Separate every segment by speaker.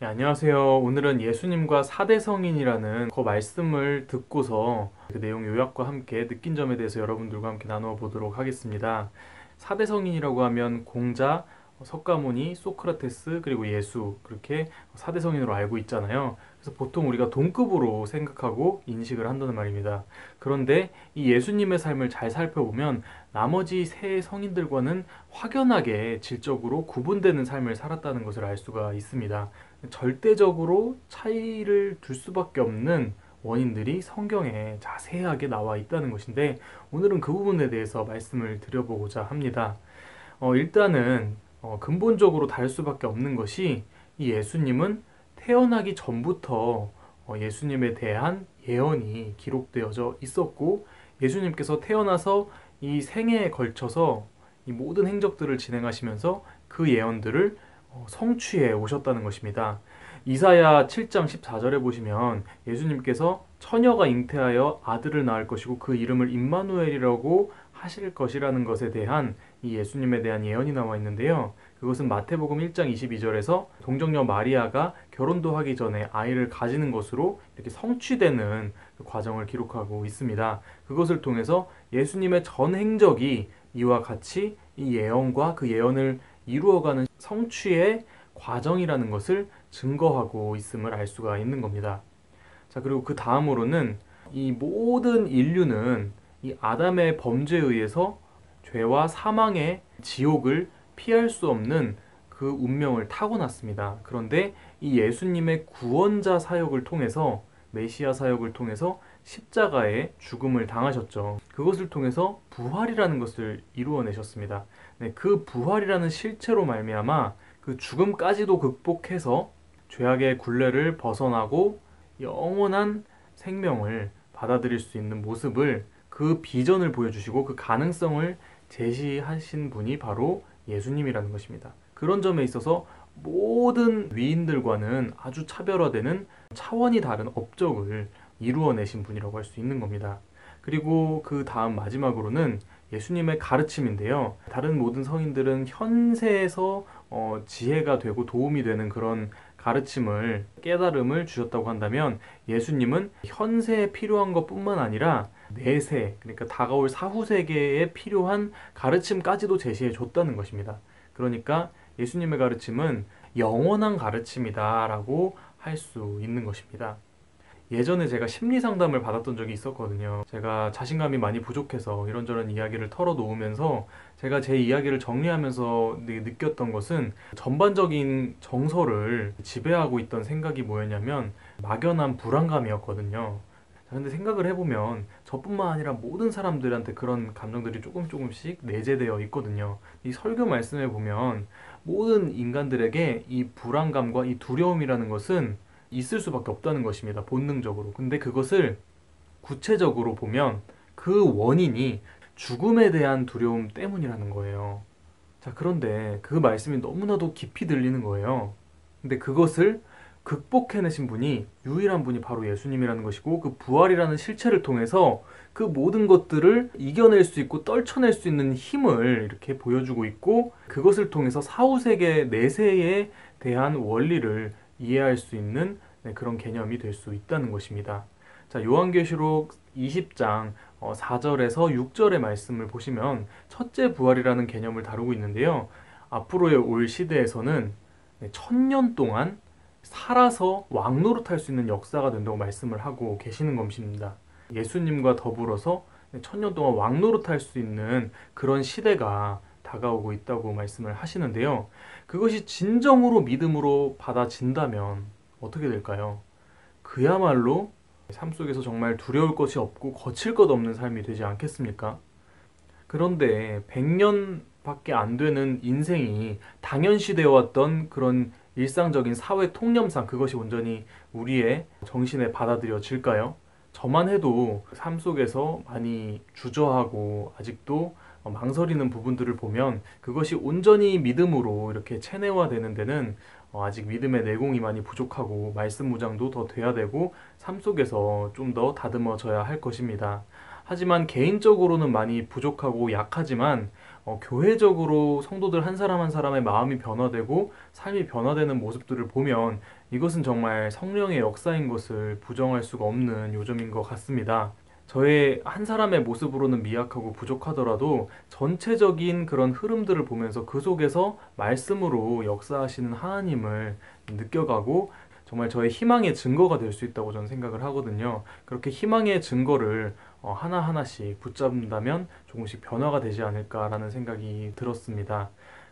Speaker 1: 네, 안녕하세요. 오늘은 예수님과 사대성인이라는 그 말씀을 듣고서 그 내용 요약과 함께 느낀 점에 대해서 여러분들과 함께 나누어 보도록 하겠습니다. 사대성인이라고 하면 공자, 석가모니, 소크라테스, 그리고 예수, 그렇게 사대성인으로 알고 있잖아요. 그래서 보통 우리가 동급으로 생각하고 인식을 한다는 말입니다. 그런데 이 예수님의 삶을 잘 살펴보면 나머지 세 성인들과는 확연하게 질적으로 구분되는 삶을 살았다는 것을 알 수가 있습니다. 절대적으로 차이를 둘 수밖에 없는 원인들이 성경에 자세하게 나와 있다는 것인데, 오늘은 그 부분에 대해서 말씀을 드려보고자 합니다. 일단은 근본적으로 다를 수밖에 없는 것이, 이 예수님은 태어나기 전부터 예수님에 대한 예언이 기록되어져 있었고, 예수님께서 태어나서 이 생애에 걸쳐서 이 모든 행적들을 진행하시면서 그 예언들을 성취해 오셨다는 것입니다. 이사야 7장 14절에 보시면 예수님께서 처녀가 잉태하여 아들을 낳을 것이고 그 이름을 임마누엘이라고 하실 것이라는 것에 대한 이 예수님에 대한 예언이 나와 있는데요. 그것은 마태복음 1장 22절에서 동정녀 마리아가 결혼도 하기 전에 아이를 가지는 것으로 이렇게 성취되는 그 과정을 기록하고 있습니다. 그것을 통해서 예수님의 전 행적이 이와 같이 이 예언과 그 예언을 이루어가는 성취의 과정이라는 것을 증거하고 있음을 알 수가 있는 겁니다. 자, 그리고 그 다음으로는 이 모든 인류는 이 아담의 범죄에 의해서 죄와 사망의 지옥을 피할 수 없는 그 운명을 타고났습니다. 그런데 이 예수님의 구원자 사역을 통해서, 메시아 사역을 통해서 십자가의 죽음을 당하셨죠. 그것을 통해서 부활이라는 것을 이루어내셨습니다. 네, 그 부활이라는 실체로 말미암아 그 죽음까지도 극복해서 죄악의 굴레를 벗어나고 영원한 생명을 받아들일 수 있는 모습을, 그 비전을 보여주시고 그 가능성을 제시하신 분이 바로 예수님이라는 것입니다. 그런 점에 있어서 모든 위인들과는 아주 차별화되는 차원이 다른 업적을 이루어내신 분이라고 할 수 있는 겁니다. 그리고 그 다음 마지막으로는 예수님의 가르침인데요. 다른 모든 성인들은 현세에서 지혜가 되고 도움이 되는 그런 가르침을, 깨달음을 주셨다고 한다면, 예수님은 현세에 필요한 것뿐만 아니라 내세, 그러니까 다가올 사후 세계에 필요한 가르침까지도 제시해 줬다는 것입니다. 그러니까 예수님의 가르침은 영원한 가르침이다라고 할 수 있는 것입니다. 예전에 제가 심리 상담을 받았던 적이 있었거든요. 제가 자신감이 많이 부족해서 이런저런 이야기를 털어놓으면서 제가 제 이야기를 정리하면서 느꼈던 것은, 전반적인 정서를 지배하고 있던 생각이 뭐였냐면 막연한 불안감이었거든요. 근데 생각을 해보면 저뿐만 아니라 모든 사람들한테 그런 감정들이 조금씩 내재되어 있거든요. 이 설교 말씀에 보면 모든 인간들에게 이 불안감과 이 두려움이라는 것은 있을 수밖에 없다는 것입니다. 본능적으로. 근데 그것을 구체적으로 보면 그 원인이 죽음에 대한 두려움 때문이라는 거예요. 자, 그런데 그 말씀이 너무나도 깊이 들리는 거예요. 근데 그것을 극복해내신 분이, 유일한 분이 바로 예수님이라는 것이고, 그 부활이라는 실체를 통해서 그 모든 것들을 이겨낼 수 있고 떨쳐낼 수 있는 힘을 이렇게 보여주고 있고, 그것을 통해서 사후세계 내세에 대한 원리를 이해할 수 있는, 그런 개념이 될 수 있다는 것입니다. 자, 요한계시록 20장 4절에서 6절의 말씀을 보시면 첫째 부활이라는 개념을 다루고 있는데요. 앞으로의 올 시대에서는 1000년 동안 살아서 왕노릇할 수 있는 역사가 된다고 말씀을 하고 계시는 것입니다. 예수님과 더불어서 1000년 동안 왕노릇할 수 있는 그런 시대가 다가오고 있다고 말씀을 하시는데요. 그것이 진정으로 믿음으로 받아진다면 어떻게 될까요? 그야말로 삶 속에서 정말 두려울 것이 없고 거칠 것 없는 삶이 되지 않겠습니까? 그런데 100년밖에 안 되는 인생이 당연시되어 왔던 그런 일상적인 사회 통념상 그것이 온전히 우리의 정신에 받아들여질까요? 저만 해도 삶 속에서 많이 주저하고 아직도 망설이는 부분들을 보면, 그것이 온전히 믿음으로 이렇게 체내화되는 데는 아직 믿음의 내공이 많이 부족하고 말씀 무장도 더 돼야 되고 삶 속에서 좀 더 다듬어져야 할 것입니다. 하지만 개인적으로는 많이 부족하고 약하지만 교회적으로 성도들 한 사람 한 사람의 마음이 변화되고 삶이 변화되는 모습들을 보면 이것은 정말 성령의 역사인 것을 부정할 수가 없는 요점인 것 같습니다. 저의 한 사람의 모습으로는 미약하고 부족하더라도 전체적인 그런 흐름들을 보면서 그 속에서 말씀으로 역사하시는 하나님을 느껴가고 정말 저의 희망의 증거가 될 수 있다고 저는 생각을 하거든요. 그렇게 희망의 증거를 하나하나씩 붙잡는다면 조금씩 변화가 되지 않을까라는 생각이 들었습니다.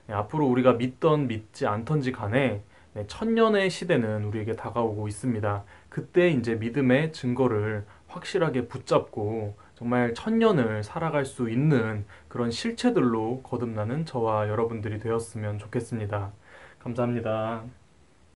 Speaker 1: 앞으로 우리가 믿던 믿지 않던지 간에 천년의 시대는 우리에게 다가오고 있습니다. 그때 이제 믿음의 증거를 확실하게 붙잡고 정말 천년을 살아갈 수 있는 그런 실체들로 거듭나는 저와 여러분들이 되었으면 좋겠습니다. 감사합니다.